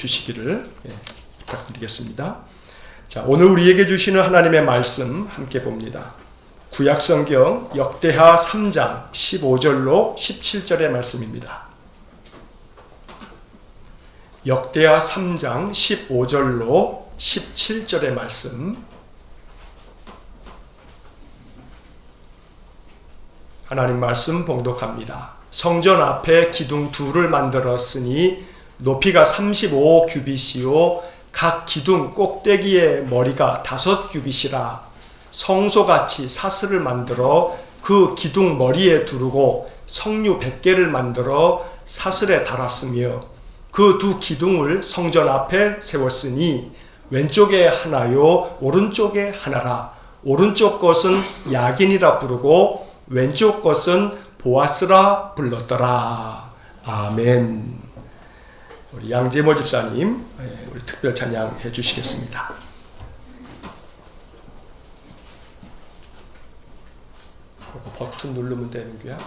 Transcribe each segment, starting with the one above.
주시기를 부탁드리겠습니다. 자, 오늘 우리에게 주시는 하나님의 말씀 함께 봅니다. 구약성경 역대하 3장 15절로 17절의 말씀입니다. 역대하 3장 15절로 17절의 말씀, 하나님 말씀 봉독합니다. 성전 앞에 기둥 둘을 만들었으니 높이가 35규빗이요 각 기둥 꼭대기의 머리가 5규빗이라. 성소같이 사슬을 만들어 그 기둥 머리에 두르고 석류 100개를 만들어 사슬에 달았으며 그 두 기둥을 성전 앞에 세웠으니 왼쪽에 하나요 오른쪽에 하나라. 오른쪽 것은 야긴이라 부르고 왼쪽 것은 보아스라 불렀더라. 아멘. 우리 양재모 집사님 우리 특별 찬양해 주시겠습니다. 버튼 누르면 되는 거야?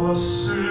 죽었으니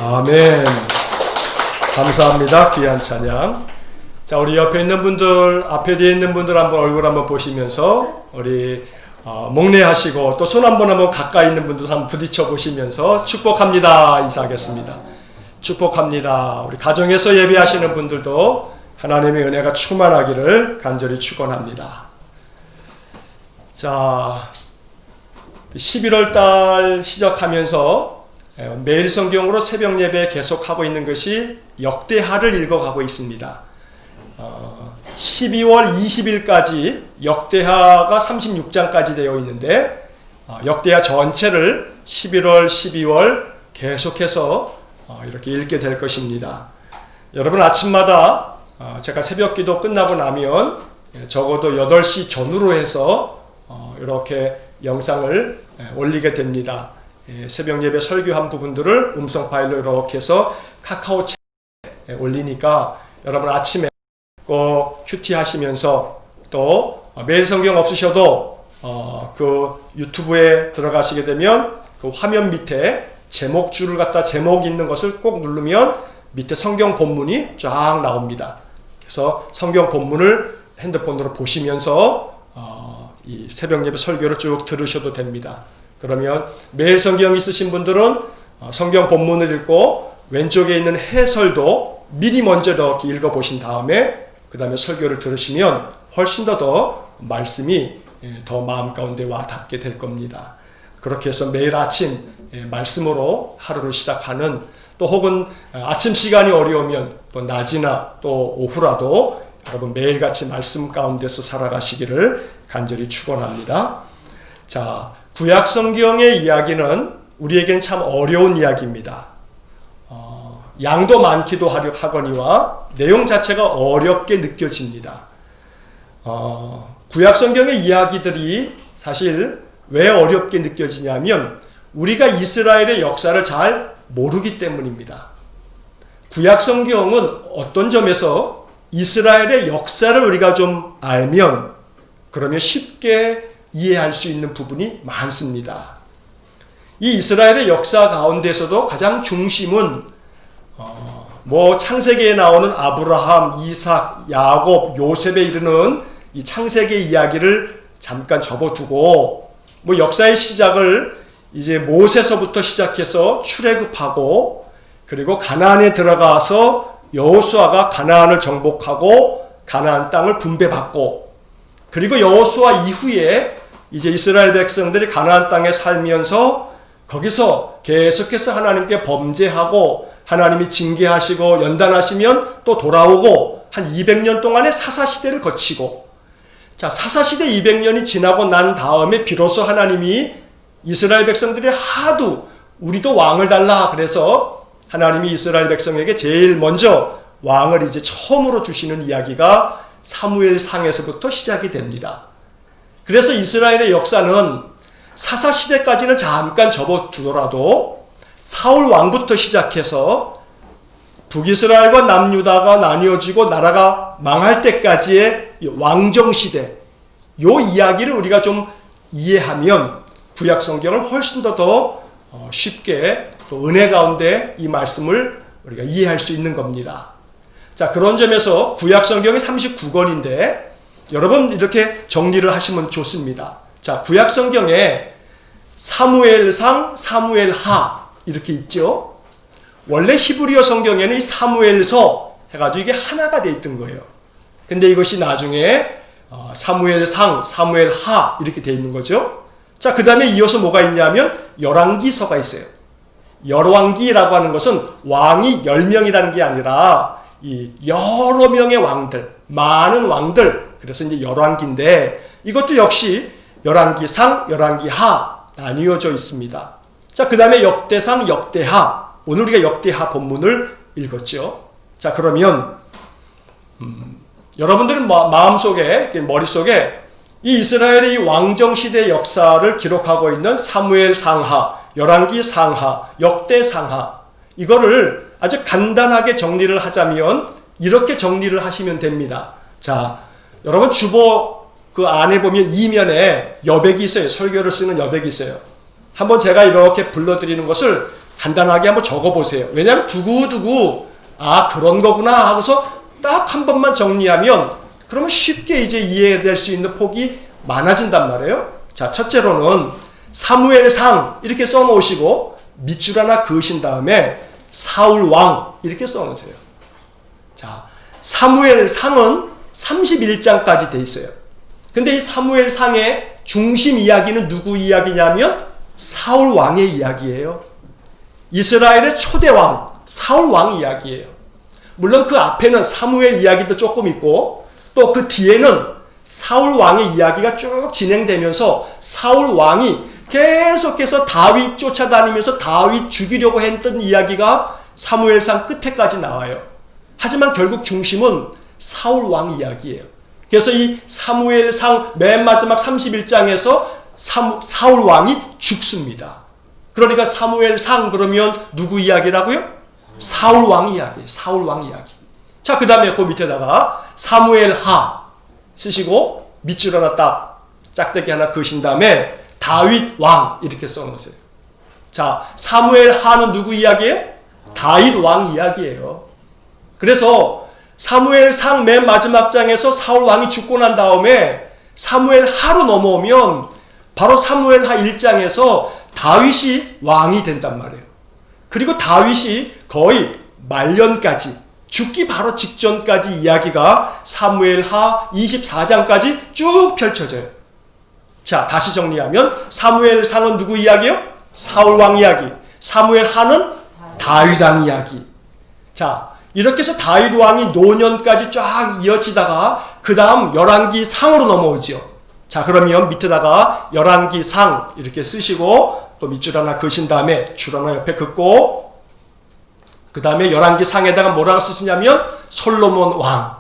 아멘. 감사합니다. 귀한 찬양. 자, 우리 옆에 있는 분들, 앞에 뒤에 있는 분들 한번 얼굴 한번 보시면서 우리 목례하시고 또 손 한번 가까이 있는 분들 한번 부딪혀 보시면서 축복합니다 인사하겠습니다. 축복합니다. 우리 가정에서 예배하시는 분들도 하나님의 은혜가 충만하기를 간절히 축원합니다. 자, 11월 달 시작하면서 매일 성경으로 새벽 예배 계속하고 있는 것이 역대하를 읽어가고 있습니다. 12월 20일까지 역대하가 36장까지 되어 있는데 역대하 전체를 11월, 12월 계속해서 이렇게 읽게 될 것입니다. 여러분 아침마다 제가 새벽 기도 끝나고 나면 적어도 8시 전후로 해서 이렇게 영상을 올리게 됩니다. 새벽 예배 설교한 부분들을 음성 파일로 이렇게 해서 카카오 챗에 올리니까 여러분 아침에 꼭 큐티 하시면서 또 매일 성경 없으셔도 그 유튜브에 들어가시게 되면 그 화면 밑에 제목줄을 갖다 제목 있는 것을 꼭 누르면 밑에 성경 본문이 쫙 나옵니다. 그래서 성경 본문을 핸드폰으로 보시면서 이 새벽 예배 설교를 쭉 들으셔도 됩니다. 그러면 매일 성경 있으신 분들은 성경 본문을 읽고 왼쪽에 있는 해설도 미리 먼저 이렇게 읽어보신 다음에 그 다음에 설교를 들으시면 훨씬 더 말씀이 더 마음 가운데 와 닿게 될 겁니다. 그렇게 해서 매일 아침 말씀으로 하루를 시작하는 또 혹은 아침 시간이 어려우면 또 낮이나 또 오후라도 여러분 매일같이 말씀 가운데서 살아가시기를 간절히 축원합니다. 자, 구약 성경의 이야기는 우리에겐 참 어려운 이야기입니다. 양도 많기도 하거니와 내용 자체가 어렵게 느껴집니다. 구약 성경의 이야기들이 사실 왜 어렵게 느껴지냐면 우리가 이스라엘의 역사를 잘 모르기 때문입니다. 구약 성경은 어떤 점에서 이스라엘의 역사를 우리가 좀 알면 그러면 쉽게 이해할 수 있는 부분이 많습니다. 이 이스라엘의 역사 가운데서도 가장 중심은 창세기에 나오는 아브라함, 이삭, 야곱, 요셉에 이르는 이 창세기 이야기를 잠깐 접어두고 역사의 시작을 이제 모세서부터 시작해서 출애굽하고 그리고 가나안에 들어가서 여호수아가 가나안을 정복하고 가나안 땅을 분배받고 그리고 여호수아 이후에 이제 이스라엘 백성들이 가나안 땅에 살면서 거기서 계속해서 하나님께 범죄하고 하나님이 징계하시고 연단하시면 또 돌아오고 한 200년 동안의 사사시대를 거치고 자, 사사시대 200년이 지나고 난 다음에 비로소 하나님이 이스라엘 백성들이 하도 우리도 왕을 달라 그래서 하나님이 이스라엘 백성에게 제일 먼저 왕을 이제 처음으로 주시는 이야기가 사무엘상에서부터 시작이 됩니다. 그래서 이스라엘의 역사는 사사시대까지는 잠깐 접어두더라도 사울 왕부터 시작해서 북이스라엘과 남유다가 나뉘어지고 나라가 망할 때까지의 왕정시대 요 이야기를 우리가 좀 이해하면 구약 성경을 훨씬 더 쉽게 또 은혜 가운데 이 말씀을 우리가 이해할 수 있는 겁니다. 자, 그런 점에서 구약 성경이 39권인데 여러분 이렇게 정리를 하시면 좋습니다. 자, 구약 성경에 사무엘상, 사무엘하 이렇게 있죠. 원래 히브리어 성경에는 이 사무엘서 해가지고 이게 하나가 돼 있던 거예요. 근데 이것이 나중에 사무엘상, 사무엘하 이렇게 돼 있는 거죠. 자, 그 다음에 이어서 뭐가 있냐면 열왕기서가 있어요. 열왕기라고 하는 것은 왕이 10명이라는 게 아니라 이 여러 명의 왕들, 많은 왕들, 그래서 이제 열왕기인데 이것도 역시 열왕기상, 열왕기하 나뉘어져 있습니다. 자, 그 다음에 역대상, 역대하. 오늘 우리가 역대하 본문을 읽었죠. 자, 그러면 여러분들은 마음속에, 머릿속에 이 이스라엘의 이 왕정시대 역사를 기록하고 있는 사무엘 상하, 열왕기 상하, 역대 상하 이거를 아주 간단하게 정리를 하자면 이렇게 정리를 하시면 됩니다. 자, 여러분 주보 그 안에 보면 이면에 여백이 있어요. 설교를 쓰는 여백이 있어요. 한번 제가 이렇게 불러드리는 것을 간단하게 한번 적어보세요. 왜냐하면 두고두고 아 그런 거구나 하고서 딱 한 번만 정리하면 그러면 쉽게 이제 이해될 수 있는 폭이 많아진단 말이에요. 자, 첫째로는 사무엘상 이렇게 써놓으시고 밑줄 하나 그으신 다음에 사울왕 이렇게 써놓으세요. 자, 사무엘상은 31장까지 돼 있어요. 근데 이 사무엘상의 중심 이야기는 누구 이야기냐면 사울왕의 이야기예요. 이스라엘의 초대왕 사울왕 이야기예요. 물론 그 앞에는 사무엘 이야기도 조금 있고 또 그 뒤에는 사울왕의 이야기가 쭉 진행되면서 사울왕이 계속해서 다윗 쫓아다니면서 다윗 죽이려고 했던 이야기가 사무엘상 끝에까지 나와요. 하지만 결국 중심은 사울왕 이야기예요. 그래서 이 사무엘상 맨 마지막 31장에서 사울왕이 죽습니다. 그러니까 사무엘상 그러면 누구 이야기라고요? 사울왕 이야기, 사울왕 이야기. 자, 그 다음에 그 밑에다가 사무엘하 쓰시고 밑줄 하나 딱 짝대기 하나 그으신 다음에 다윗 왕 이렇게 써놓으세요. 자, 사무엘하는 누구 이야기예요? 다윗 왕 이야기예요. 그래서 사무엘상 맨 마지막 장에서 사울 왕이 죽고 난 다음에 사무엘하로 넘어오면 바로 사무엘하 1장에서 다윗이 왕이 된단 말이에요. 그리고 다윗이 거의 말년까지 죽기 바로 직전까지 이야기가 사무엘하 24장까지 쭉 펼쳐져요. 자, 다시 정리하면 사무엘상은 누구 이야기예요? 사울왕 이야기. 사무엘하는 다윗왕 이야기. 자, 이렇게 해서 다윗왕이 노년까지 쫙 이어지다가 그 다음 열왕기상으로 넘어오죠. 자, 그러면 밑에다가 열왕기상 이렇게 쓰시고 또 밑줄 하나 그으신 다음에 줄 하나 옆에 긋고 그 다음에 열왕기상에다가 뭐라고 쓰시냐면 솔로몬 왕.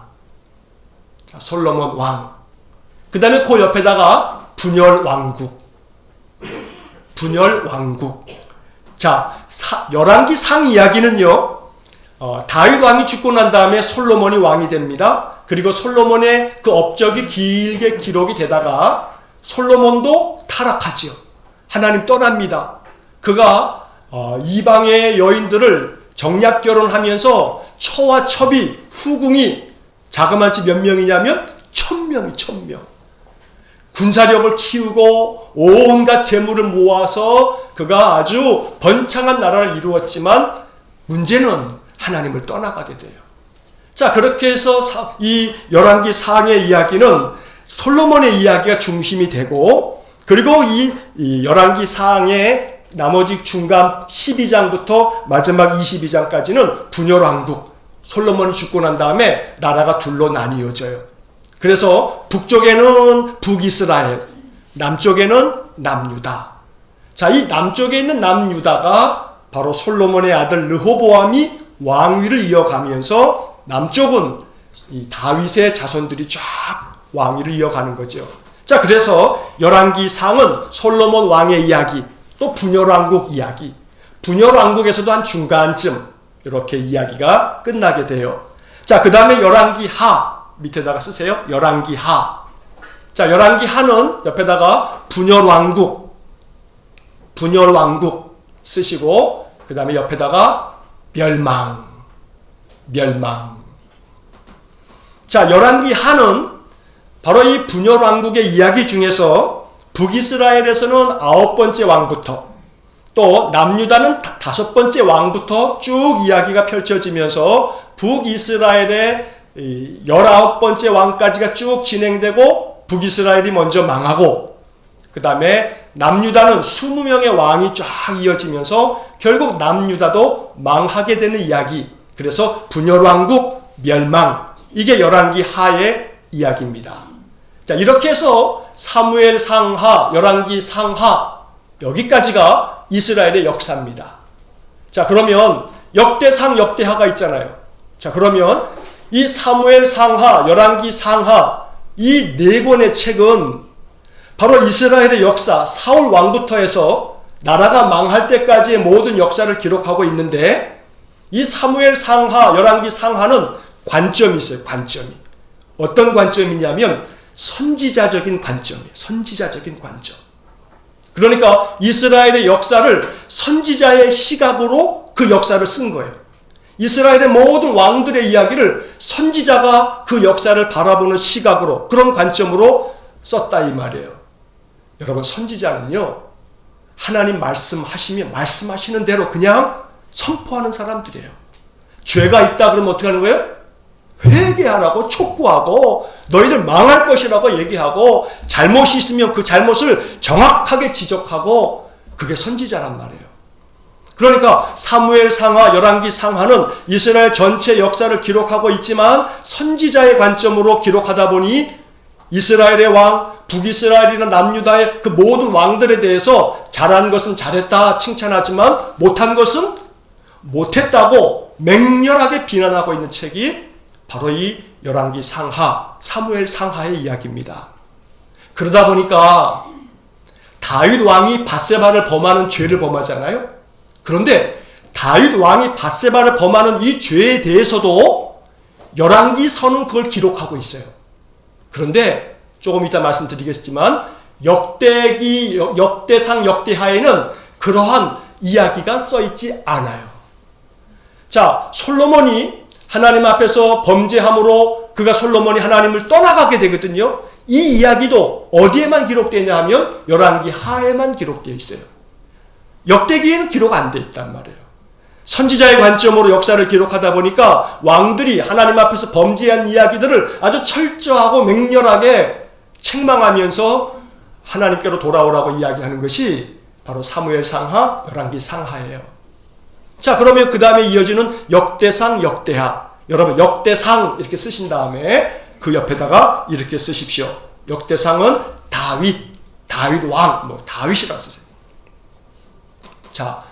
자, 솔로몬 왕. 그 다음에 그 옆에다가 분열 왕국. 분열 왕국. 자, 열왕기상 이야기는요. 다윗 왕이 죽고 난 다음에 솔로몬이 왕이 됩니다. 그리고 솔로몬의 그 업적이 길게 기록이 되다가 솔로몬도 타락하지요. 하나님 떠납니다. 그가 이방의 여인들을 정략 결혼하면서 처와 첩이 후궁이 자그마치 몇 명이냐면 1000명이 1000명. 군사력을 키우고 온갖 재물을 모아서 그가 아주 번창한 나라를 이루었지만 문제는 하나님을 떠나가게 돼요. 자, 그렇게 해서 이 열왕기상의 이야기는 솔로몬의 이야기가 중심이 되고 그리고 이 열왕기상의 나머지 중간 12장부터 마지막 22장까지는 분열왕국, 솔로몬이 죽고 난 다음에 나라가 둘로 나뉘어져요. 그래서 북쪽에는 북이스라엘, 남쪽에는 남유다. 자, 이 남쪽에 있는 남유다가 바로 솔로몬의 아들 르호보암이 왕위를 이어가면서 남쪽은 이 다윗의 자손들이 쫙 왕위를 이어가는 거죠. 자, 그래서 열왕기상은 솔로몬 왕의 이야기, 또 분열왕국 이야기, 분열왕국에서도 한 중간쯤 이렇게 이야기가 끝나게 돼요. 자, 그 다음에 열왕기하 밑에다가 쓰세요. 열왕기하. 자, 열왕기하는 옆에다가 분열왕국 쓰시고 그 다음에 옆에다가 멸망. 자, 열왕기하는 바로 이 분열왕국의 이야기 중에서 북이스라엘에서는 9번째 왕부터 또 남유다는 5번째 왕부터 쭉 이야기가 펼쳐지면서 북이스라엘의 19번째 왕까지가 쭉 진행되고 북이스라엘이 먼저 망하고 그 다음에 남유다는 20명의 왕이 쫙 이어지면서 결국 남유다도 망하게 되는 이야기. 그래서 분열왕국 멸망. 이게 열왕기하의 이야기입니다. 자, 이렇게 해서 사무엘 상하, 열왕기 상하 여기까지가 이스라엘의 역사입니다. 자, 그러면 역대상, 역대하가 있잖아요. 자, 그러면 이 사무엘 상하, 열왕기 상하 이 네 권의 책은 바로 이스라엘의 역사, 사울 왕부터 해서 나라가 망할 때까지의 모든 역사를 기록하고 있는데 이 사무엘 상하, 열왕기 상하는 관점이 있어요. 관점이. 어떤 관점이냐면 선지자적인 관점이에요. 선지자적인 관점. 그러니까 이스라엘의 역사를 선지자의 시각으로 그 역사를 쓴 거예요. 이스라엘의 모든 왕들의 이야기를 선지자가 그 역사를 바라보는 시각으로, 그런 관점으로 썼다 이 말이에요. 여러분, 선지자는요, 하나님 말씀하시면 말씀하시는 대로 그냥 선포하는 사람들이에요. 죄가 있다 그러면 어떻게 하는 거예요? 회개하라고 촉구하고 너희들 망할 것이라고 얘기하고, 잘못이 있으면 그 잘못을 정확하게 지적하고, 그게 선지자란 말이에요. 그러니까 사무엘 상하, 열왕기 상하는 이스라엘 전체 역사를 기록하고 있지만 선지자의 관점으로 기록하다 보니 이스라엘의 왕, 북이스라엘이나 남유다의 그 모든 왕들에 대해서 잘한 것은 잘했다 칭찬하지만 못한 것은 못했다고 맹렬하게 비난하고 있는 책이 바로 이 열왕기 상하, 사무엘 상하의 이야기입니다. 그러다 보니까 다윗 왕이 밧세바를 범하는 죄를 범하잖아요. 그런데 다윗 왕이 밧세바를 범하는 이 죄에 대해서도 열왕기서는 그걸 기록하고 있어요. 그런데 조금 이따 말씀드리겠지만 역대상, 역대하에는 그러한 이야기가 써있지 않아요. 자, 솔로몬이 하나님 앞에서 범죄함으로 그가 솔로몬이 하나님을 떠나가게 되거든요. 이 이야기도 어디에만 기록되냐 하면 열왕기 하에만 기록되어 있어요. 역대기에는 기록 안 돼 있단 말이에요. 선지자의 관점으로 역사를 기록하다 보니까 왕들이 하나님 앞에서 범죄한 이야기들을 아주 철저하고 맹렬하게 책망하면서 하나님께로 돌아오라고 이야기하는 것이 바로 사무엘 상하, 열왕기 상하예요. 자, 그러면 그 다음에 이어지는 역대상, 역대하. 여러분, 역대상 이렇게 쓰신 다음에 그 옆에다가 이렇게 쓰십시오. 역대상은 다윗 왕, 다윗이라고 쓰세요. 자,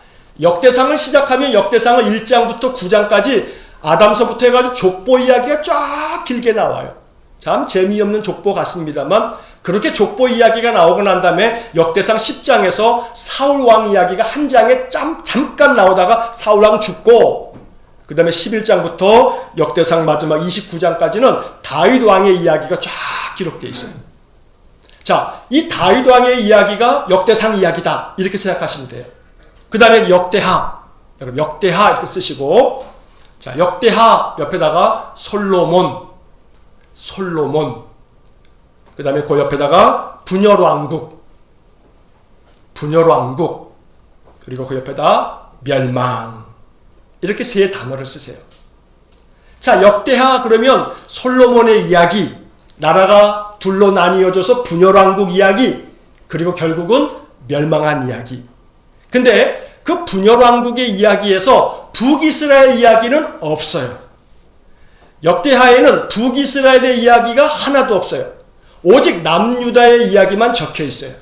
역대상을 시작하면 역대상은 1장부터 9장까지 아담서부터 해가지고 족보 이야기가 쫙 길게 나와요. 참 재미없는 족보 같습니다만, 그렇게 족보 이야기가 나오고 난 다음에 역대상 10장에서 사울왕 이야기가 한 장에 잠깐 나오다가 사울왕 죽고, 그 다음에 11장부터 역대상 마지막 29장까지는 다윗왕의 이야기가 쫙 기록되어 있어요. 자, 이 다윗왕의 이야기가 역대상 이야기다 이렇게 생각하시면 돼요. 그 다음에 역대하, 여러분 역대하 이렇게 쓰시고, 자, 역대하 옆에다가 솔로몬, 그 다음에 그 옆에다가 분열왕국, 그리고 그 옆에다 멸망, 이렇게 세 단어를 쓰세요. 자, 역대하 그러면 솔로몬의 이야기, 나라가 둘로 나뉘어져서 분열왕국 이야기, 그리고 결국은 멸망한 이야기. 근데 그 분열왕국의 이야기에서 북이스라엘 이야기는 없어요. 역대하에는 북이스라엘의 이야기가 하나도 없어요. 오직 남유다의 이야기만 적혀 있어요.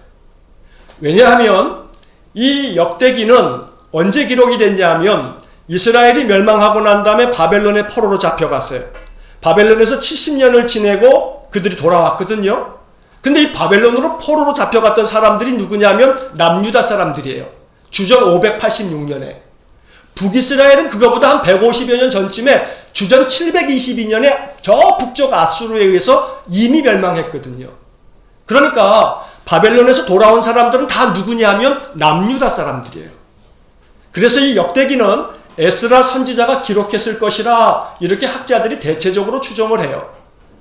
왜냐하면 이 역대기는 언제 기록이 됐냐 하면 이스라엘이 멸망하고 난 다음에 바벨론의 포로로 잡혀갔어요. 바벨론에서 70년을 지내고 그들이 돌아왔거든요. 근데 이 바벨론으로 포로로 잡혀갔던 사람들이 누구냐면 남유다 사람들이에요. 주전 586년에. 북이스라엘은 그거보다 한 150여 년 전쯤에 주전 722년에 저 북쪽 아수르에 의해서 이미 멸망했거든요. 그러니까 바벨론에서 돌아온 사람들은 다 누구냐면 남유다 사람들이에요. 그래서 이 역대기는 에스라 선지자가 기록했을 것이라 이렇게 학자들이 대체적으로 추정을 해요.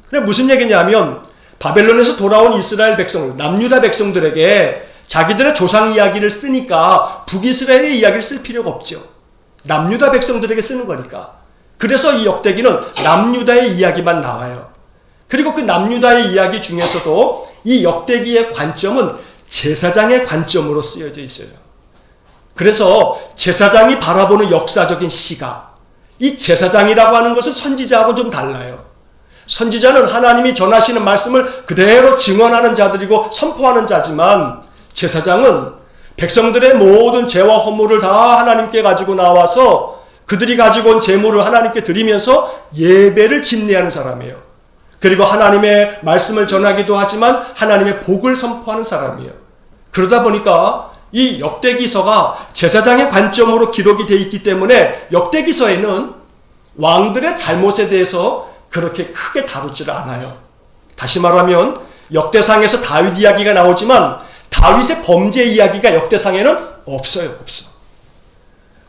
근데 무슨 얘기냐면 바벨론에서 돌아온 이스라엘 백성, 남유다 백성들에게 자기들의 조상 이야기를 쓰니까 북이스라엘의 이야기를 쓸 필요가 없죠. 남유다 백성들에게 쓰는 거니까. 그래서 이 역대기는 남유다의 이야기만 나와요. 그리고 그 남유다의 이야기 중에서도 이 역대기의 관점은 제사장의 관점으로 쓰여져 있어요. 그래서 제사장이 바라보는 역사적인 시각, 이 제사장이라고 하는 것은 선지자하고 좀 달라요. 선지자는 하나님이 전하시는 말씀을 그대로 증언하는 자들이고 선포하는 자지만, 제사장은 백성들의 모든 죄와 허물을 다 하나님께 가지고 나와서 그들이 가지고 온 제물을 하나님께 드리면서 예배를 집례하는 사람이에요. 그리고 하나님의 말씀을 전하기도 하지만 하나님의 복을 선포하는 사람이에요. 그러다 보니까 이 역대기서가 제사장의 관점으로 기록이 되어 있기 때문에 역대기서에는 왕들의 잘못에 대해서 그렇게 크게 다루지를 않아요. 다시 말하면 역대상에서 다윗 이야기가 나오지만 다윗의 범죄 이야기가 역대상에는 없어요. 없어.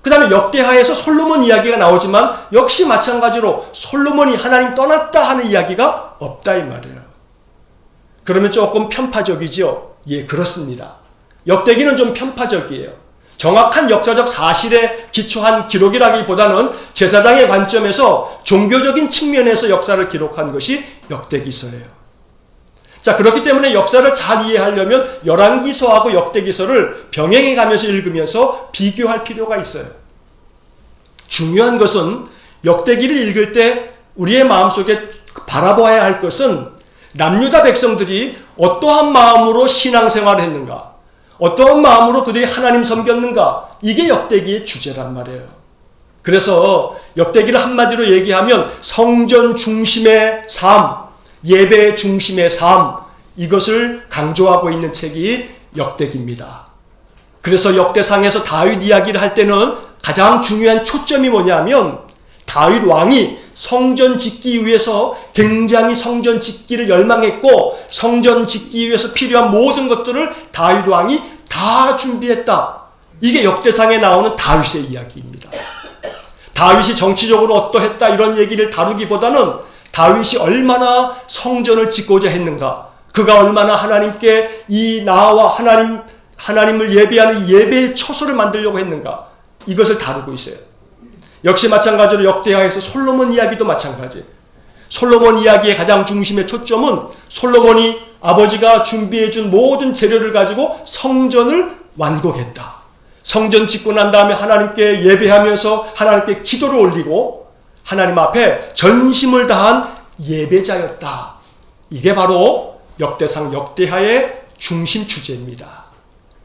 그 다음에 역대하에서 솔로몬 이야기가 나오지만 역시 마찬가지로 솔로몬이 하나님 떠났다 하는 이야기가 없다 이 말이에요. 그러면 조금 편파적이죠? 예, 그렇습니다. 역대기는 좀 편파적이에요. 정확한 역사적 사실에 기초한 기록이라기보다는 제사장의 관점에서 종교적인 측면에서 역사를 기록한 것이 역대기서예요. 자, 그렇기 때문에 역사를 잘 이해하려면 열왕기서하고 역대기서를 병행해 가면서 읽으면서 비교할 필요가 있어요. 중요한 것은 역대기를 읽을 때 우리의 마음속에 바라봐야 할 것은 남유다 백성들이 어떠한 마음으로 신앙생활을 했는가, 어떠한 마음으로 그들이 하나님 섬겼는가, 이게 역대기의 주제란 말이에요. 그래서 역대기를 한마디로 얘기하면 성전 중심의 삶, 예배 중심의 삶, 이것을 강조하고 있는 책이 역대기입니다. 그래서 역대상에서 다윗 이야기를 할 때는 가장 중요한 초점이 뭐냐면 다윗 왕이 성전 짓기 위해서 굉장히 성전 짓기를 열망했고 성전 짓기 위해서 필요한 모든 것들을 다윗 왕이 다 준비했다. 이게 역대상에 나오는 다윗의 이야기입니다. 다윗이 정치적으로 어떠했다 이런 얘기를 다루기보다는 다윗이 얼마나 성전을 짓고자 했는가, 그가 얼마나 하나님께 이 나와 하나님을 예배하는 예배의 처소를 만들려고 했는가, 이것을 다루고 있어요. 역시 마찬가지로 역대하에서 솔로몬 이야기도 마찬가지. 솔로몬 이야기의 가장 중심의 초점은 솔로몬이 아버지가 준비해준 모든 재료를 가지고 성전을 완공했다. 성전 짓고 난 다음에 하나님께 예배하면서 하나님께 기도를 올리고 하나님 앞에 전심을 다한 예배자였다. 이게 바로 역대상 역대하의 중심 주제입니다.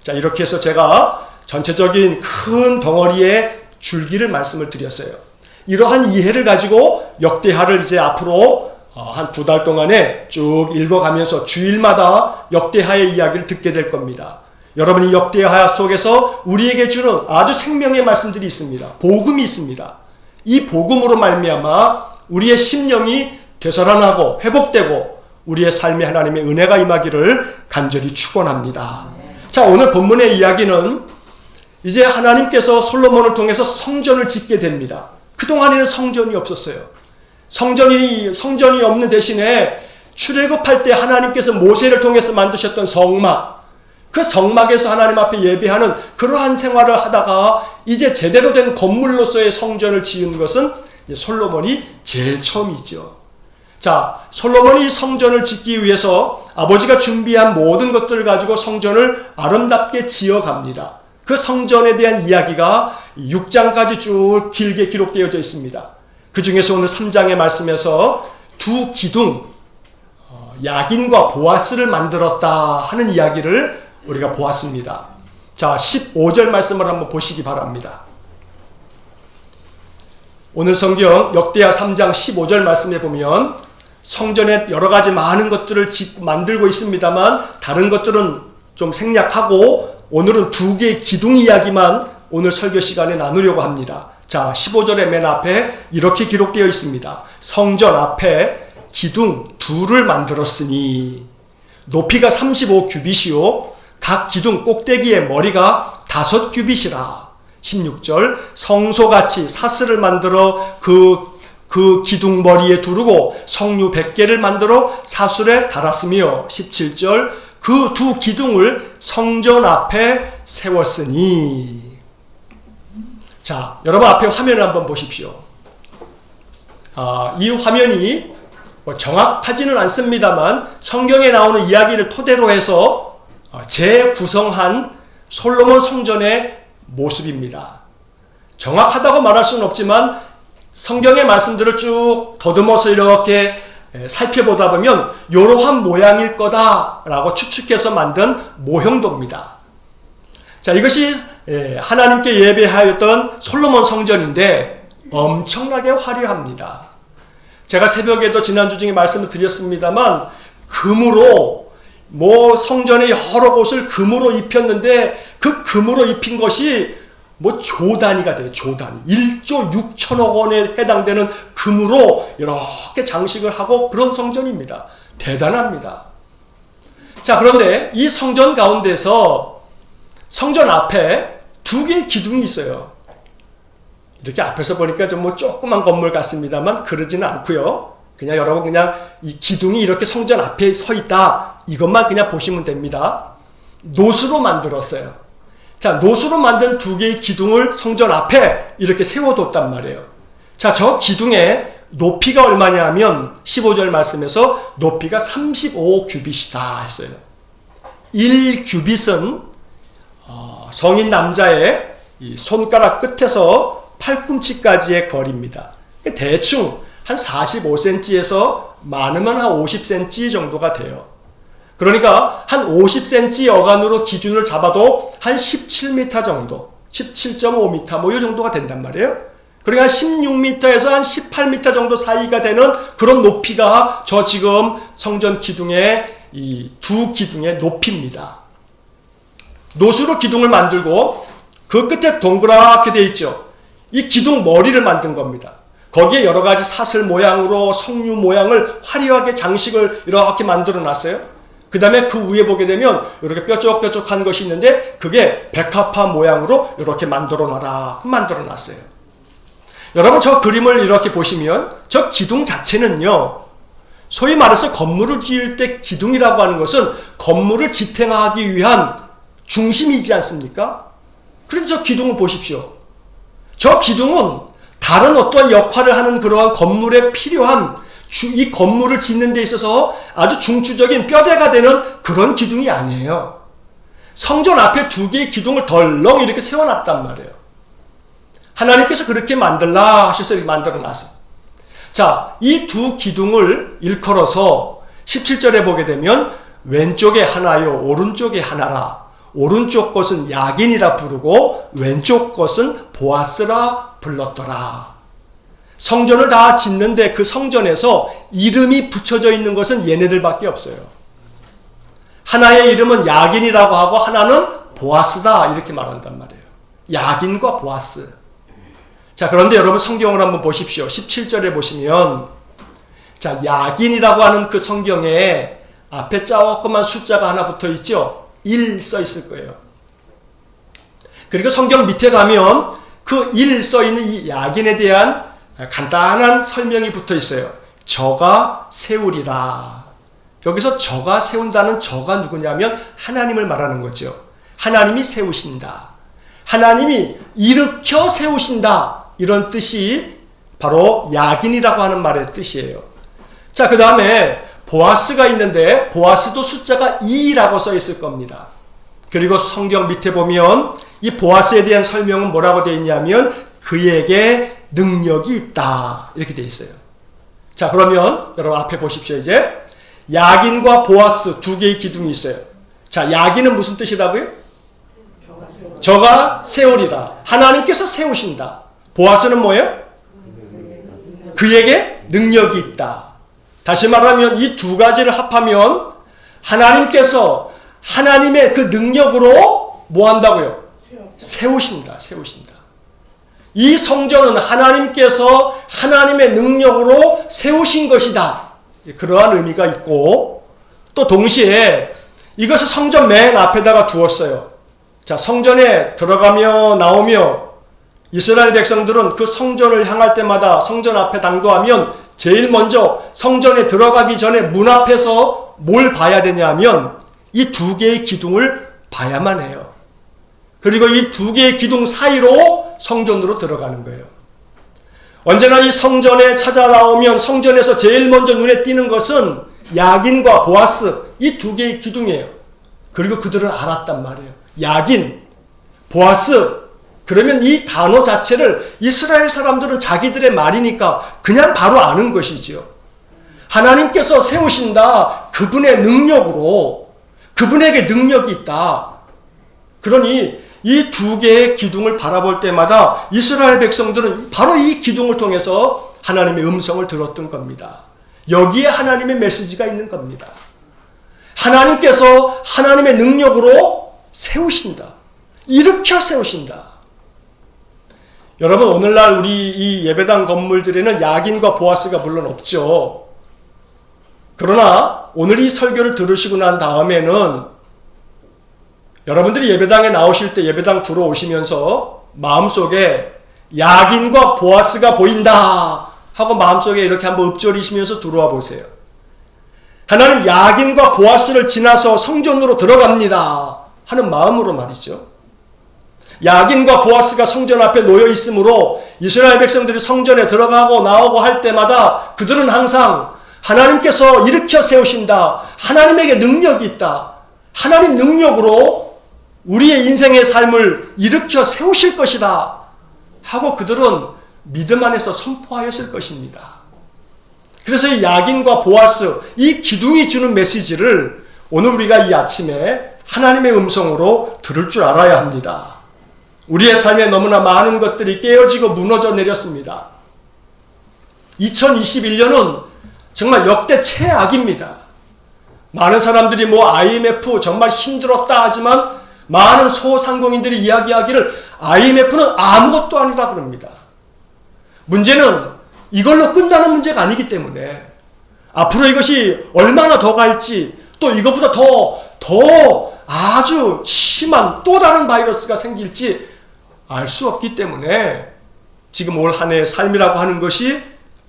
자, 이렇게 해서 제가 전체적인 큰 덩어리의 줄기를 말씀을 드렸어요. 이러한 이해를 가지고 역대하를 이제 앞으로 한 2달 동안에 쭉 읽어가면서 주일마다 역대하의 이야기를 듣게 될 겁니다. 여러분이 역대하 속에서 우리에게 주는 아주 생명의 말씀들이 있습니다. 복음이 있습니다. 이 복음으로 말미암아 우리의 심령이 되살아나고 회복되고 우리의 삶에 하나님의 은혜가 임하기를 간절히 축원합니다. 자, 오늘 본문의 이야기는 이제 하나님께서 솔로몬을 통해서 성전을 짓게 됩니다. 그동안에는 성전이 없었어요. 성전이 없는 대신에 출애굽할 때 하나님께서 모세를 통해서 만드셨던 성막, 그 성막에서 하나님 앞에 예배하는 그러한 생활을 하다가 이제 제대로 된 건물로서의 성전을 지은 것은 솔로몬이 제일 처음이죠. 자, 솔로몬이 성전을 짓기 위해서 아버지가 준비한 모든 것들을 가지고 성전을 아름답게 지어갑니다. 그 성전에 대한 이야기가 6장까지 쭉 길게 기록되어져 있습니다. 그 중에서 오늘 3장의 말씀에서 두 기둥, 야긴과 보아스를 만들었다 하는 이야기를 우리가 보았습니다. 자, 15절 말씀을 한번 보시기 바랍니다. 오늘 성경 역대하 3장 15절 말씀에 보면 성전에 여러 가지 많은 것들을 만들고 있습니다만 다른 것들은 좀 생략하고 오늘은 2개의 기둥 이야기만 오늘 설교 시간에 나누려고 합니다. 자, 15절의 맨 앞에 이렇게 기록되어 있습니다. 성전 앞에 기둥 2를 만들었으니 높이가 35규빗이요 각 기둥 꼭대기의 머리가 5규빗이라. 16절 성소같이 사슬을 만들어 그 기둥 머리에 두르고 성류 100개를 만들어 사슬에 달았으며 17절 그 2 기둥을 성전 앞에 세웠으니. 자, 여러분 앞에 화면을 한번 보십시오. 이 화면이 정확하지는 않습니다만 성경에 나오는 이야기를 토대로 해서 재구성한 솔로몬 성전의 모습입니다. 정확하다고 말할 수는 없지만 성경의 말씀들을 쭉 더듬어서 이렇게 살펴보다 보면 이러한 모양일 거다라고 추측해서 만든 모형도입니다. 자, 이것이 하나님께 예배하였던 솔로몬 성전인데 엄청나게 화려합니다. 제가 새벽에도 지난주 중에 말씀을 드렸습니다만 금으로 성전의 여러 곳을 금으로 입혔는데 그 금으로 입힌 것이 조 단위가 돼요. 조 단위. 1조 6천억 원에 해당되는 금으로 이렇게 장식을 하고 그런 성전입니다. 대단합니다. 자, 그런데 이 성전 가운데서 성전 앞에 두 개의 기둥이 있어요. 이렇게 앞에서 보니까 좀 뭐 조그만 건물 같습니다만 그러지는 않고요. 그냥 여러분 그냥 이 기둥이 이렇게 성전 앞에 서 있다. 이것만 그냥 보시면 됩니다. 노수로 만들었어요. 자, 노수로 만든 두 개의 기둥을 성전 앞에 이렇게 세워뒀단 말이에요. 자, 저 기둥의 높이가 얼마냐 하면 15절 말씀에서 높이가 35규빗이다 했어요. 1규빗은 성인 남자의 이 손가락 끝에서 팔꿈치까지의 거리입니다. 대충 한 45cm에서 많으면 한 50cm 정도가 돼요. 그러니까 한 50cm 여간으로 기준을 잡아도 한 17m 정도, 17.5m 뭐 이 정도가 된단 말이에요. 그러니까 한 16m에서 한 18m 정도 사이가 되는 그런 높이가 저 지금 성전 기둥의 이 두 기둥의 높이입니다. 노수로 기둥을 만들고 그 끝에 동그랗게 되어 있죠. 이 기둥 머리를 만든 겁니다. 거기에 여러 가지 사슬 모양으로 석류 모양을 화려하게 장식을 이렇게 만들어 놨어요. 그 다음에 그 위에 보게 되면 이렇게 뾰족뾰족한 것이 있는데 그게 백합화 모양으로 이렇게 만들어 놨어요. 여러분 저 그림을 이렇게 보시면 저 기둥 자체는요, 소위 말해서 건물을 지을 때 기둥이라고 하는 것은 건물을 지탱하기 위한 중심이지 않습니까? 그럼 저 기둥을 보십시오. 저 기둥은 다른 어떤 역할을 하는 그러한 건물에 필요한 이 건물을 짓는 데 있어서 아주 중추적인 뼈대가 되는 그런 기둥이 아니에요. 성전 앞에 두 개의 기둥을 덜렁 이렇게 세워놨단 말이에요. 하나님께서 그렇게 만들라 하셔서 이렇게 만들어놨어요. 자, 이 두 기둥을 일컬어서 17절에 보게 되면 왼쪽에 하나요 오른쪽에 하나라. 오른쪽 것은 야긴이라 부르고 왼쪽 것은 보아스라 불렀더라. 성전을 다 짓는데 그 성전에서 이름이 붙여져 있는 것은 얘네들밖에 없어요. 하나의 이름은 야긴이라고 하고 하나는 보아스다 이렇게 말한단 말이에요. 야긴과 보아스. 자, 그런데 여러분 성경을 한번 보십시오. 17절에 보시면 자, 야긴이라고 하는 그 성경에 앞에 조그만 숫자가 하나 붙어 있죠. 1 써 있을 거예요. 그리고 성경 밑에 가면 그 1 써 있는 이 야긴에 대한 간단한 설명이 붙어 있어요. 저가 세우리라. 여기서 저가 세운다는 저가 누구냐면 하나님을 말하는 거죠. 하나님이 세우신다. 하나님이 일으켜 세우신다. 이런 뜻이 바로 야긴이라고 하는 말의 뜻이에요. 자, 그 다음에 보아스가 있는데 보아스도 숫자가 2라고 써 있을 겁니다. 그리고 성경 밑에 보면 이 보아스에 대한 설명은 뭐라고 되어 있냐면 그에게 능력이 있다 이렇게 되어 있어요. 자, 그러면 여러분 앞에 보십시오. 이제 야긴과 보아스 두 개의 기둥이 있어요. 자, 야긴은 무슨 뜻이라고요? 저가 세우리다. 하나님께서 세우신다. 보아스는 뭐예요? 그에게 능력이 있다. 다시 말하면 이 두 가지를 합하면 하나님께서 하나님의 그 능력으로 뭐 한다고요? 세우신다. 이 성전은 하나님께서 하나님의 능력으로 세우신 것이다. 그러한 의미가 있고 또 동시에 이것을 성전 맨 앞에다가 두었어요. 자, 성전에 들어가며 나오며 이스라엘 백성들은 그 성전을 향할 때마다 성전 앞에 당도하면 제일 먼저 성전에 들어가기 전에 문 앞에서 뭘 봐야 되냐 하면 이 두 개의 기둥을 봐야만 해요. 그리고 이 두 개의 기둥 사이로 성전으로 들어가는 거예요. 언제나 이 성전에 찾아 나오면 성전에서 제일 먼저 눈에 띄는 것은 야긴과 보아스 이 두 개의 기둥이에요. 그리고 그들은 알았단 말이에요. 야긴, 보아스. 그러면 이 단어 자체를 이스라엘 사람들은 자기들의 말이니까 그냥 바로 아는 것이지요. 하나님께서 세우신다. 그분의 능력으로 그분에게 능력이 있다. 그러니 이 두 개의 기둥을 바라볼 때마다 이스라엘 백성들은 바로 이 기둥을 통해서 하나님의 음성을 들었던 겁니다. 여기에 하나님의 메시지가 있는 겁니다. 하나님께서 하나님의 능력으로 세우신다. 일으켜 세우신다. 여러분, 오늘날 우리 이 예배당 건물들에는 야긴과 보아스가 물론 없죠. 그러나 오늘 이 설교를 들으시고 난 다음에는 여러분들이 예배당에 나오실 때 예배당 들어오시면서 마음속에 야긴과 보아스가 보인다 하고 마음속에 이렇게 한번 읊조리시면서 들어와 보세요. 하나님 야긴과 보아스를 지나서 성전으로 들어갑니다 하는 마음으로 말이죠. 야긴과 보아스가 성전 앞에 놓여 있으므로 이스라엘 백성들이 성전에 들어가고 나오고 할 때마다 그들은 항상 하나님께서 일으켜 세우신다. 하나님에게 능력이 있다. 하나님 능력으로 우리의 인생의 삶을 일으켜 세우실 것이다 하고 그들은 믿음 안에서 선포하였을 것입니다. 그래서 이 야긴과 보아스, 이 기둥이 주는 메시지를 오늘 우리가 이 아침에 하나님의 음성으로 들을 줄 알아야 합니다. 우리의 삶에 너무나 많은 것들이 깨어지고 무너져 내렸습니다. 2021년은 정말 역대 최악입니다. 많은 사람들이 IMF 정말 힘들었다 하지만 많은 소상공인들이 이야기하기를 IMF는 아무것도 아니다 그럽니다. 문제는 이걸로 끝나는 문제가 아니기 때문에 앞으로 이것이 얼마나 더 갈지 또 이것보다 더 아주 심한 또 다른 바이러스가 생길지 알 수 없기 때문에 지금 올 한 해의 삶이라고 하는 것이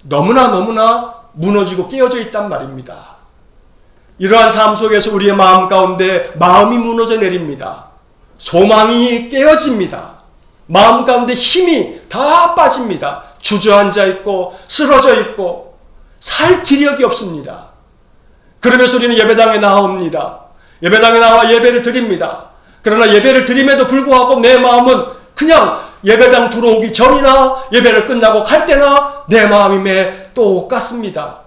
너무나 무너지고 깨어져 있단 말입니다. 이러한 삶 속에서 우리의 마음 가운데 마음이 무너져 내립니다. 소망이 깨어집니다. 마음 가운데 힘이 다 빠집니다. 주저앉아 있고 쓰러져 있고 살 기력이 없습니다. 그러면서 우리는 예배당에 나옵니다. 예배당에 나와 예배를 드립니다. 그러나 예배를 드림에도 불구하고 내 마음은 그냥 예배당 들어오기 전이나 예배를 끝나고 갈 때나 내 마음이 매 똑같습니다.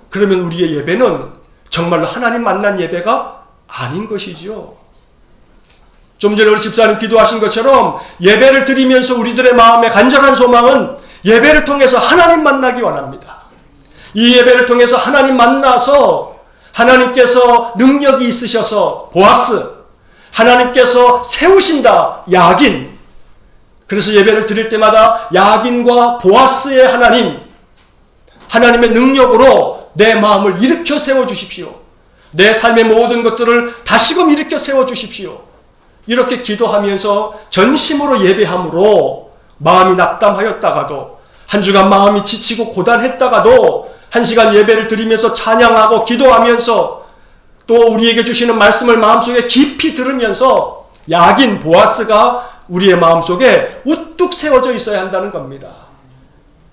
그러면 우리의 예배는 정말로 하나님 만난 예배가 아닌 것이죠. 좀 전에 우리 집사님 기도하신 것처럼 예배를 드리면서 우리들의 마음의 간절한 소망은 예배를 통해서 하나님 만나기 원합니다. 이 예배를 통해서 하나님 만나서 하나님께서 능력이 있으셔서 보아스, 하나님께서 세우신다 야긴. 그래서 예배를 드릴 때마다 야긴과 보아스의 하나님의 능력으로 내 마음을 일으켜 세워주십시오. 내 삶의 모든 것들을 다시금 일으켜 세워주십시오. 이렇게 기도하면서 전심으로 예배함으로 마음이 낙담하였다가도 한 주간 마음이 지치고 고단했다가도 한 시간 예배를 드리면서 찬양하고 기도하면서 또 우리에게 주시는 말씀을 마음속에 깊이 들으면서 야긴 보아스가 우리의 마음속에 우뚝 세워져 있어야 한다는 겁니다.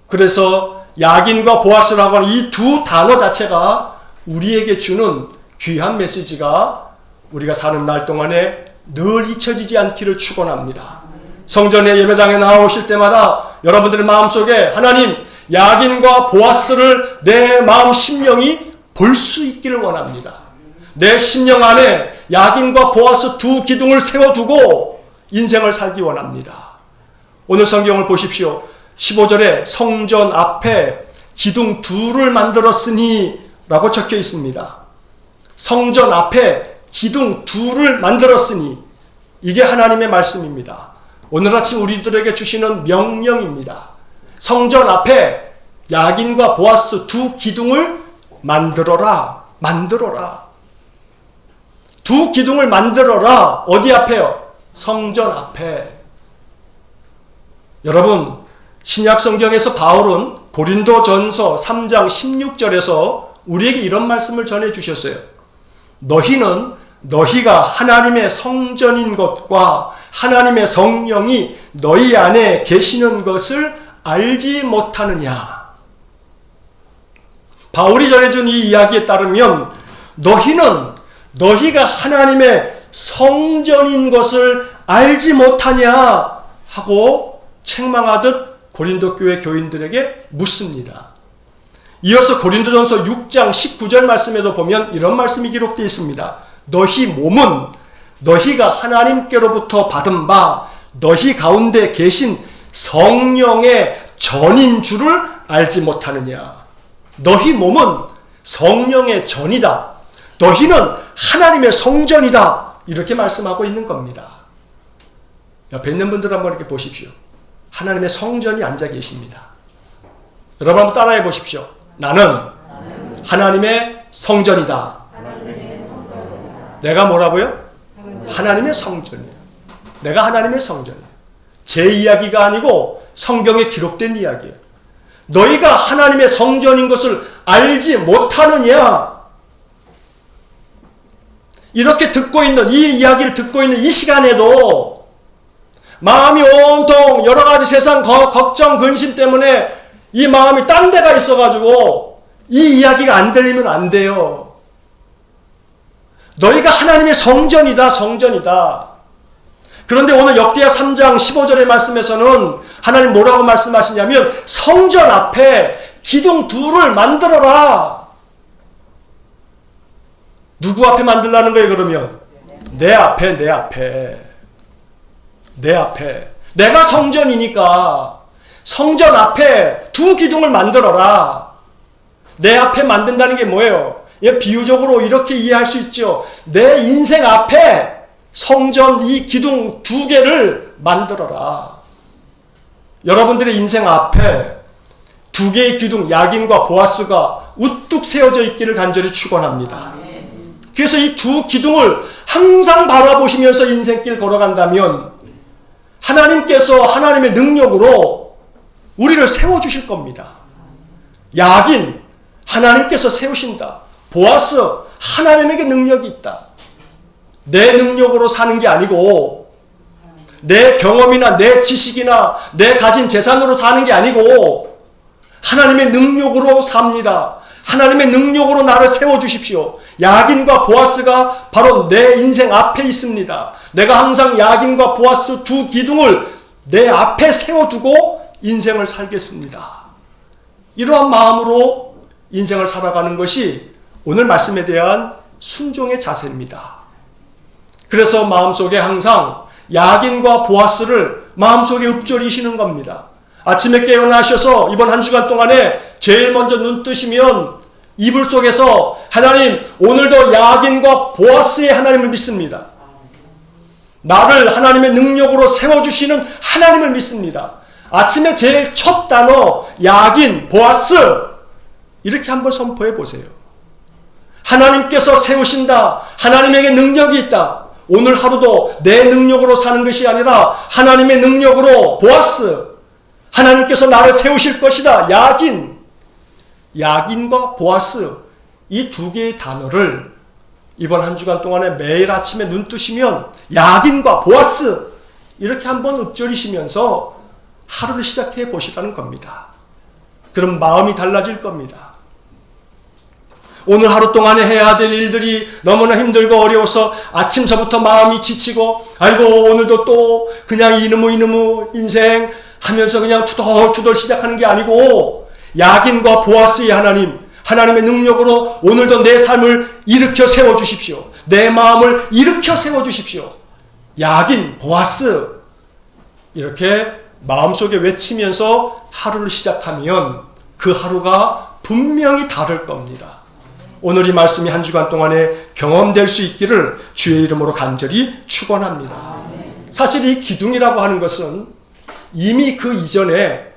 그래서 야긴과 보아스라고 하는 이 두 단어 자체가 우리에게 주는 귀한 메시지가 우리가 사는 날 동안에 늘 잊혀지지 않기를 축원합니다. 성전의 예배당에 나오실 때마다 여러분들의 마음속에 하나님 야긴과 보아스를 내 마음 심령이 볼 수 있기를 원합니다. 내 심령 안에 야긴과 보아스 두 기둥을 세워두고 인생을 살기 원합니다. 오늘 성경을 보십시오. 15절에 성전 앞에 기둥 둘을 만들었으니 라고 적혀 있습니다. 성전 앞에 기둥 둘을 만들었으니 이게 하나님의 말씀입니다. 오늘 아침 우리들에게 주시는 명령입니다. 성전 앞에 야긴과 보아스 두 기둥을 만들어라. 두 기둥을 만들어라. 어디 앞에요? 성전 앞에. 여러분, 신약 성경에서 바울은 고린도전서 3장 16절에서 우리에게 이런 말씀을 전해 주셨어요. 너희가 하나님의 성전인 것과 하나님의 성령이 너희 안에 계시는 것을 알지 못하느냐. 바울이 전해준 이 이야기에 따르면 너희가 하나님의 성전인 것을 알지 못하냐 하고 책망하듯 고린도 교회 교인들에게 묻습니다. 이어서 고린도전서 6장 19절 말씀에도 보면 이런 말씀이 기록되어 있습니다. 너희 몸은 너희가 하나님께로부터 받은 바 너희 가운데 계신 성령의 전인 줄을 알지 못하느냐. 너희 몸은 성령의 전이다. 너희는 하나님의 성전이다. 이렇게 말씀하고 있는 겁니다. 옆에 있는 분들 한번 이렇게 보십시오. 하나님의 성전이 앉아 계십니다. 여러분 한번 따라해 보십시오. 나는 하나님의 성전이다. 내가 뭐라고요? 하나님의 성전이에요. 내가 하나님의 성전이에요. 제 이야기가 아니고 성경에 기록된 이야기예요. 너희가 하나님의 성전인 것을 알지 못하느냐? 이렇게 듣고 있는, 이 이야기를 듣고 있는 이 시간에도 마음이 온통 여러 가지 세상 걱정, 근심 때문에 이 마음이 딴 데가 있어가지고 이 이야기가 안 들리면 안 돼요. 너희가 하나님의 성전이다, 성전이다. 그런데 오늘 역대하 3장 15절의 말씀에서는 하나님 뭐라고 말씀하시냐면 성전 앞에 기둥 둘을 만들어라. 누구 앞에 만들라는 거예요, 그러면? 내 앞에, 내 앞에. 내 앞에. 내가 성전이니까 성전 앞에 두 기둥을 만들어라. 내 앞에 만든다는 게 뭐예요? 비유적으로 이렇게 이해할 수 있죠. 내 인생 앞에 성전 이 기둥 두 개를 만들어라. 여러분들의 인생 앞에 두 개의 기둥, 야긴과 보아스가 우뚝 세워져 있기를 간절히 축원합니다. 그래서 이 두 기둥을 항상 바라보시면서 인생길 걸어간다면 하나님께서 하나님의 능력으로 우리를 세워주실 겁니다. 야긴, 하나님께서 세우신다. 보아스, 하나님에게 능력이 있다. 내 능력으로 사는 게 아니고 내 경험이나 내 지식이나 내 가진 재산으로 사는 게 아니고 하나님의 능력으로 삽니다. 하나님의 능력으로 나를 세워주십시오. 야긴과 보아스가 바로 내 인생 앞에 있습니다. 내가 항상 야긴과 보아스 두 기둥을 내 앞에 세워두고 인생을 살겠습니다. 이러한 마음으로 인생을 살아가는 것이 오늘 말씀에 대한 순종의 자세입니다. 그래서 마음속에 항상 야긴과 보아스를 마음속에 읊조리시는 겁니다. 아침에 깨어나셔서 이번 한 주간 동안에 제일 먼저 눈 뜨시면 이불 속에서 하나님, 오늘도 야긴과 보아스의 하나님을 믿습니다. 나를 하나님의 능력으로 세워주시는 하나님을 믿습니다. 아침에 제일 첫 단어 야긴, 보아스 이렇게 한번 선포해 보세요. 하나님께서 세우신다. 하나님에게 능력이 있다. 오늘 하루도 내 능력으로 사는 것이 아니라 하나님의 능력으로 보아스, 하나님께서 나를 세우실 것이다. 야긴, 야긴과 보아스 이 두 개의 단어를 이번 한 주간 동안에 매일 아침에 눈 뜨시면 야긴과 보아스 이렇게 한번 읊조리시면서 하루를 시작해 보시라는 겁니다. 그럼 마음이 달라질 겁니다. 오늘 하루 동안에 해야 될 일들이 너무나 힘들고 어려워서 아침서부터 마음이 지치고 아이고 오늘도 또 그냥 이놈의 인생 하면서 그냥 투덜투덜 시작하는 게 아니고 야긴과 보아스의 하나님, 하나님의 능력으로 오늘도 내 삶을 일으켜 세워주십시오. 내 마음을 일으켜 세워주십시오. 야긴, 보아스 이렇게 마음속에 외치면서 하루를 시작하면 그 하루가 분명히 다를 겁니다. 오늘 이 말씀이 한 주간 동안에 경험될 수 있기를 주의 이름으로 간절히 축원합니다. 사실 이 기둥이라고 하는 것은 이미 그 이전에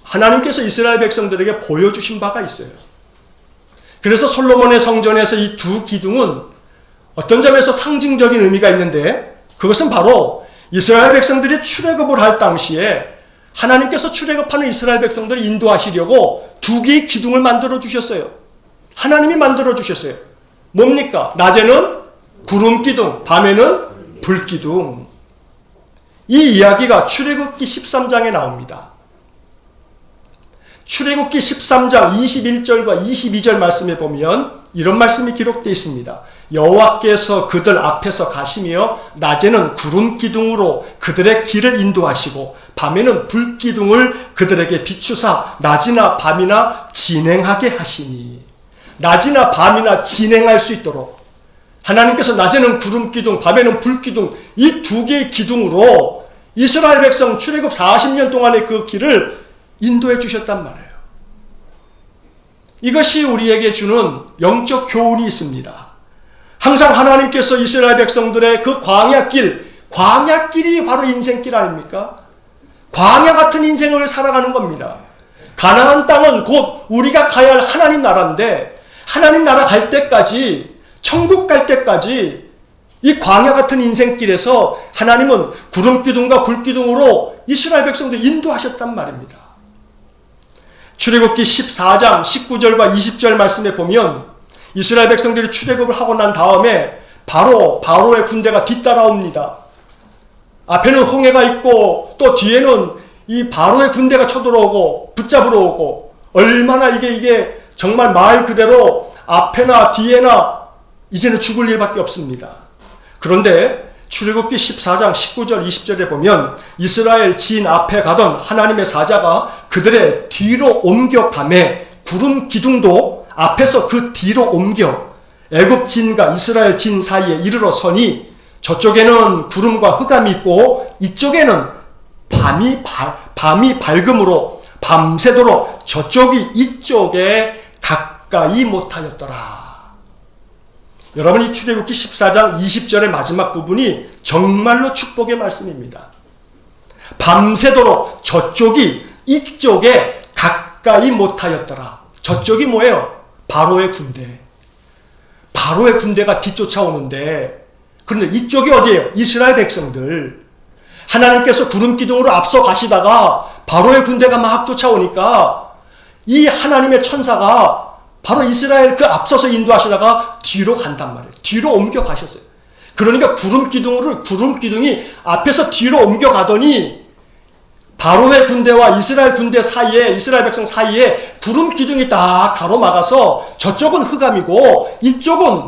하나님께서 이스라엘 백성들에게 보여주신 바가 있어요. 그래서 솔로몬의 성전에서 이 두 기둥은 어떤 점에서 상징적인 의미가 있는데 그것은 바로 이스라엘 백성들이 출애굽을 할 당시에 하나님께서 출애굽하는 이스라엘 백성들을 인도하시려고 두 개의 기둥을 만들어 주셨어요. 하나님이 만들어 주셨어요. 뭡니까? 낮에는 구름 기둥, 밤에는 불 기둥. 이 이야기가 출애굽기 13장에 나옵니다. 출애굽기 13장 21절과 22절 말씀에 보면 이런 말씀이 기록되어 있습니다. 여호와께서 그들 앞에서 가시며 낮에는 구름 기둥으로 그들의 길을 인도하시고 밤에는 불 기둥을 그들에게 비추사 낮이나 밤이나 진행하게 하시니. 낮이나 밤이나 진행할 수 있도록 하나님께서 낮에는 구름 기둥, 밤에는 불 기둥 이 두 개의 기둥으로 이스라엘 백성 출애굽 40년 동안의 그 길을 인도해 주셨단 말이에요. 이것이 우리에게 주는 영적 교훈이 있습니다. 항상 하나님께서 이스라엘 백성들의 그 광야길이 바로 인생길 아닙니까? 광야 같은 인생을 살아가는 겁니다. 가나안 땅은 곧 우리가 가야 할 하나님 나라인데 하나님 나라 갈 때까지, 천국 갈 때까지 이 광야 같은 인생길에서 하나님은 구름기둥과 불기둥으로 이스라엘 백성들 인도하셨단 말입니다. 출애굽기 14장 19절과 20절 말씀에 보면 이스라엘 백성들이 출애굽을 하고 난 다음에 바로의 군대가 뒤따라옵니다. 앞에는 홍해가 있고 또 뒤에는 이 바로의 군대가 쳐들어오고 붙잡으러 오고, 얼마나 이게 정말 말 그대로 앞에나 뒤에나 이제는 죽을 일밖에 없습니다. 그런데 출애굽기 14장 19절 20절에 보면 이스라엘 진 앞에 가던 하나님의 사자가 그들의 뒤로 옮겨가매 구름 기둥도 앞에서 그 뒤로 옮겨 애굽 진과 이스라엘 진 사이에 이르러 서니 저쪽에는 구름과 흑암이 있고 이쪽에는 밤이 밝음으로 밤새도록 저쪽이 이쪽에 가까이 못하였더라. 여러분, 이 출애굽기 14장 20절의 마지막 부분이 정말로 축복의 말씀입니다. 밤새도록 저쪽이 이쪽에 가까이 못하였더라. 저쪽이 뭐예요? 바로의 군대. 바로의 군대가 뒤쫓아오는데, 그런데 이쪽이 어디예요? 이스라엘 백성들. 하나님께서 구름기둥으로 앞서 가시다가 바로의 군대가 막 쫓아오니까 이 하나님의 천사가 바로 이스라엘 그 앞서서 인도하시다가 뒤로 간단 말이에요. 뒤로 옮겨 가셨어요. 그러니까 구름기둥이 앞에서 뒤로 옮겨 가더니 바로의 군대와 이스라엘 군대 사이에, 이스라엘 백성 사이에 구름기둥이 딱 가로막아서 저쪽은 흑암이고 이쪽은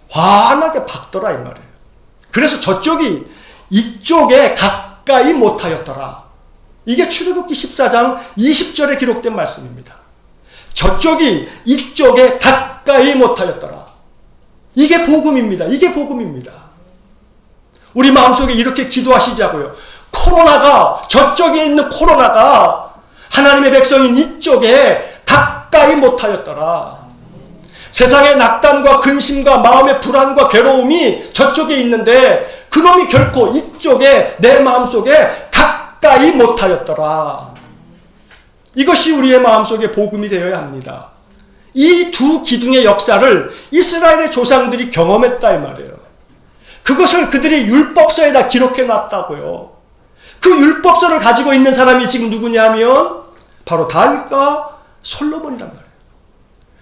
환하게 밝더라 이 말이에요. 그래서 저쪽이 이쪽에 가까이 못하였더라. 이게 출애굽기 14장 20절에 기록된 말씀입니다. 저쪽이 이쪽에 가까이 못하였더라. 이게 복음입니다. 이게 복음입니다. 우리 마음속에 이렇게 기도하시자고요. 저쪽에 있는 코로나가 하나님의 백성인 이쪽에 가까이 못하였더라. 세상의 낙담과 근심과 마음의 불안과 괴로움이 저쪽에 있는데 그놈이 결코 이쪽에 내 마음속에 가까이 못하였더라. 이것이 우리의 마음속에 복음이 되어야 합니다. 이 두 기둥의 역사를 이스라엘의 조상들이 경험했다 이 말이에요. 그것을 그들이 율법서에다 기록해 놨다고요. 그 율법서를 가지고 있는 사람이 지금 누구냐면 바로 다윗과 솔로몬이란 말이에요.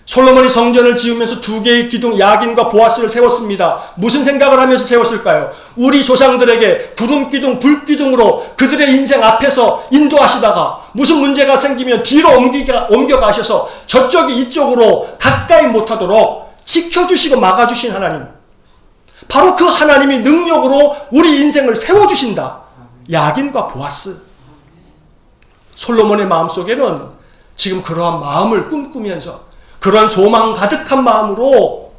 솔로몬이 성전을 지으면서 두 개의 기둥 야긴과 보아스를 세웠습니다. 무슨 생각을 하면서 세웠을까요? 우리 조상들에게 구름기둥, 불기둥으로 그들의 인생 앞에서 인도하시다가 무슨 문제가 생기면 뒤로 옮겨가셔서 저쪽이 이쪽으로 가까이 못하도록 지켜주시고 막아주신 하나님. 바로 그 하나님이 능력으로 우리 인생을 세워주신다. 야긴과 보아스. 솔로몬의 마음속에는 지금 그러한 마음을 꿈꾸면서 그런 소망 가득한 마음으로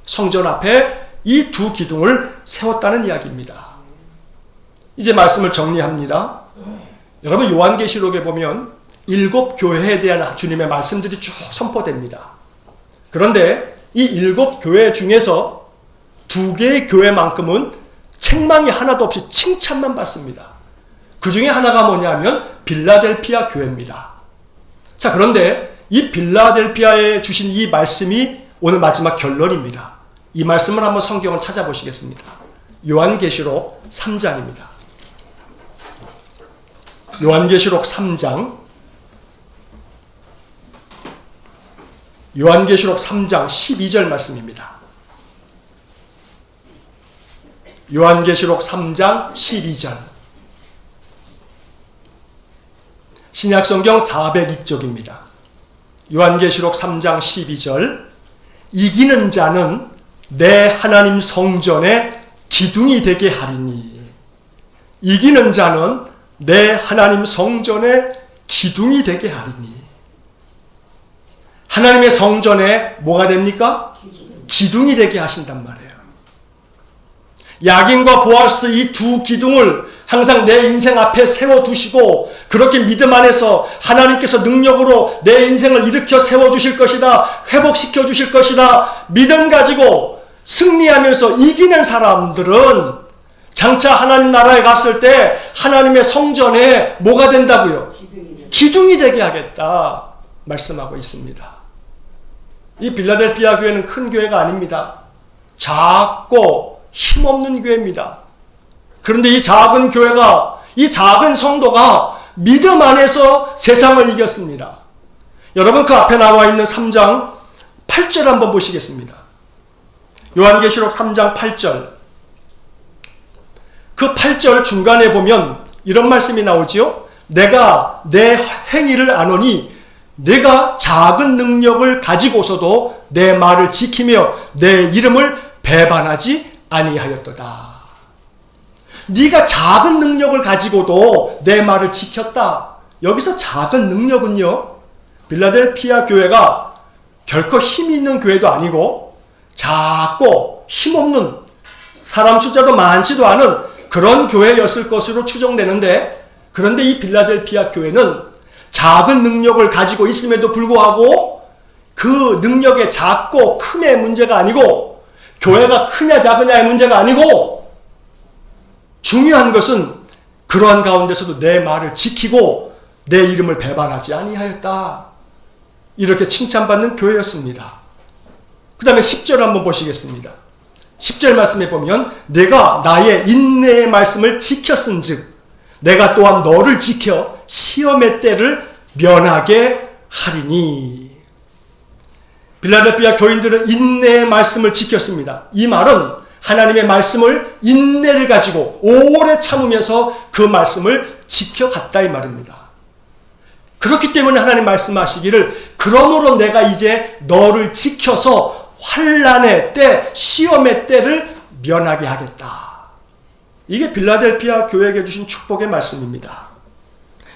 성전 앞에 이 두 기둥을 세웠다는 이야기입니다. 이제 말씀을 정리합니다. 여러분, 요한계시록에 보면 7 교회에 대한 주님의 말씀들이 쭉 선포됩니다. 그런데 이 7 교회 중에서 2개의 교회만큼은 책망이 하나도 없이 칭찬만 받습니다. 그 중에 하나가 뭐냐면 빌라델피아 교회입니다. 자, 그런데 이 빌라델피아에 주신 이 말씀이 오늘 마지막 결론입니다. 이 말씀을 한번 성경을 찾아보시겠습니다. 요한계시록 3장입니다. 요한계시록 3장, 요한계시록 3장 12절 말씀입니다. 요한계시록 3장 12절. 신약성경 402쪽입니다. 요한계시록 3장 12절. 이기는 자는 내 하나님 성전의 기둥이 되게 하리니. 이기는 자는 내 하나님 성전의 기둥이 되게 하리니. 하나님의 성전에 뭐가 됩니까? 기둥이 되게 하신단 말이에요. 야긴과 보아스 이 두 기둥을 항상 내 인생 앞에 세워두시고 그렇게 믿음 안에서 하나님께서 능력으로 내 인생을 일으켜 세워주실 것이다, 회복시켜 주실 것이다 믿음 가지고 승리하면서 이기는 사람들은 장차 하나님 나라에 갔을 때 하나님의 성전에 뭐가 된다고요? 기둥이 되게 하겠다 말씀하고 있습니다. 이 빌라델피아 교회는 큰 교회가 아닙니다. 작고 힘없는 교회입니다. 그런데 이 작은 교회가, 이 작은 성도가 믿음 안에서 세상을 이겼습니다. 여러분, 그 앞에 나와 있는 3장 8절 한번 보시겠습니다. 요한계시록 3장 8절. 그 8절 중간에 보면 이런 말씀이 나오지요. 내가 내 행위를 아노니 내가 작은 능력을 가지고서도 내 말을 지키며 내 이름을 배반하지 아니하였도다. 네가 작은 능력을 가지고도 내 말을 지켰다. 여기서 작은 능력은요, 빌라델피아 교회가 결코 힘이 있는 교회도 아니고 작고 힘없는, 사람 숫자도 많지도 않은 그런 교회였을 것으로 추정되는데, 그런데 이 빌라델피아 교회는 작은 능력을 가지고 있음에도 불구하고 그 능력의 작고 큼의 문제가 아니고, 교회가 크냐 작으냐의 문제가 아니고, 중요한 것은 그러한 가운데서도 내 말을 지키고 내 이름을 배반하지 아니하였다. 이렇게 칭찬받는 교회였습니다. 그 다음에 10절 한번 보시겠습니다. 10절 말씀에 보면 내가 나의 인내의 말씀을 지켰은즉 내가 또한 너를 지켜 시험의 때를 면하게 하리니. 빌라델피아 교인들은 인내의 말씀을 지켰습니다. 이 말은 하나님의 말씀을, 인내를 가지고 오래 참으면서 그 말씀을 지켜갔다 이 말입니다. 그렇기 때문에 하나님 말씀하시기를 그러므로 내가 이제 너를 지켜서 환난의 때, 시험의 때를 면하게 하겠다. 이게 빌라델피아 교회에게 주신 축복의 말씀입니다.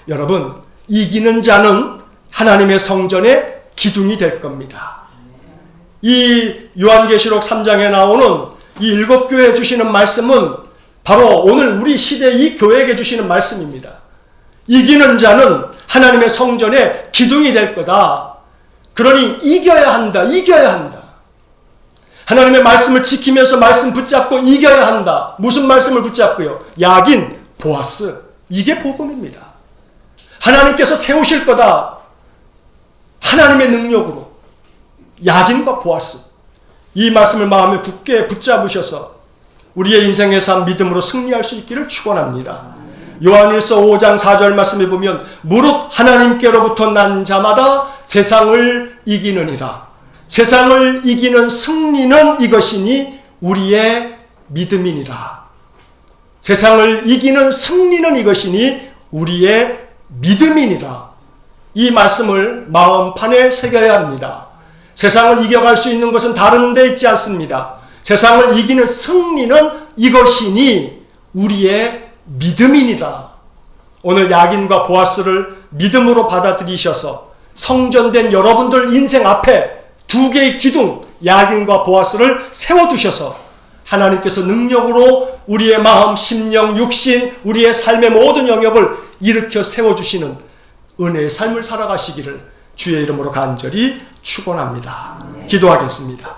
여러분, 이기는 자는 하나님의 성전의 기둥이 될 겁니다. 이 요한계시록 3장에 나오는 이 7교회에 주시는 말씀은 바로 오늘 우리 시대 이 교회에게 주시는 말씀입니다. 이기는 자는 하나님의 성전의 기둥이 될 거다. 그러니 이겨야 한다. 이겨야 한다. 하나님의 말씀을 지키면서 말씀 붙잡고 이겨야 한다. 무슨 말씀을 붙잡고요? 야긴, 보아스. 이게 복음입니다. 하나님께서 세우실 거다. 하나님의 능력으로. 야긴과 보아스. 이 말씀을 마음에 굳게 붙잡으셔서 우리의 인생의 삶 믿음으로 승리할 수 있기를 축원합니다. 요한일서 5장 4절 말씀에 보면 무릇 하나님께로부터 난 자마다 세상을 이기느니라. 세상을 이기는 승리는 이것이니 우리의 믿음이니라. 세상을 이기는 승리는 이것이니 우리의 믿음이니라. 이 말씀을 마음판에 새겨야 합니다. 세상을 이겨갈 수 있는 것은 다른 데 있지 않습니다. 세상을 이기는 승리는 이것이니 우리의 믿음이니라. 오늘 야긴과 보아스를 믿음으로 받아들이셔서 성전된 여러분들 인생 앞에 두 개의 기둥, 야긴과 보아스를 세워두셔서 하나님께서 능력으로 우리의 마음, 심령, 육신, 우리의 삶의 모든 영역을 일으켜 세워주시는 은혜의 삶을 살아가시기를 주의 이름으로 간절히 축원합니다. 기도하겠습니다.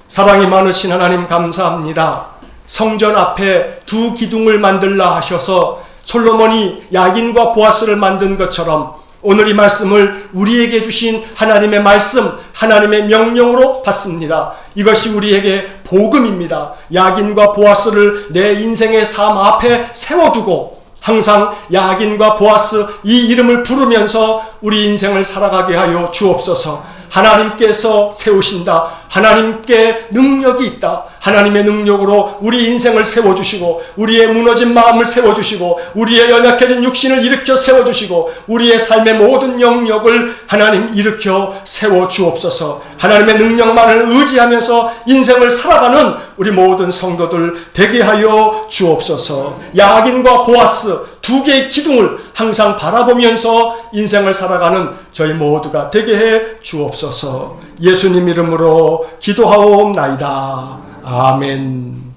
사랑이 많으신 하나님 감사합니다. 성전 앞에 두 기둥을 만들라 하셔서 솔로몬이 야긴과 보아스를 만든 것처럼 오늘 이 말씀을 우리에게 주신 하나님의 말씀, 하나님의 명령으로 받습니다. 이것이 우리에게 복음입니다. 야긴과 보아스를 내 인생의 삶 앞에 세워두고 항상 야긴과 보아스 이 이름을 부르면서 우리 인생을 살아가게 하여 주옵소서. 하나님께서 세우신다. 하나님께 능력이 있다. 하나님의 능력으로 우리 인생을 세워주시고 우리의 무너진 마음을 세워주시고 우리의 연약해진 육신을 일으켜 세워주시고 우리의 삶의 모든 영역을 하나님 일으켜 세워주옵소서. 하나님의 능력만을 의지하면서 인생을 살아가는 우리 모든 성도들 되게 하여 주옵소서. 야긴과 보아스 두 개의 기둥을 항상 바라보면서 인생을 살아가는 저희 모두가 되게 해 주옵소서. 예수님 이름으로 기도하옵나이다. 아멘.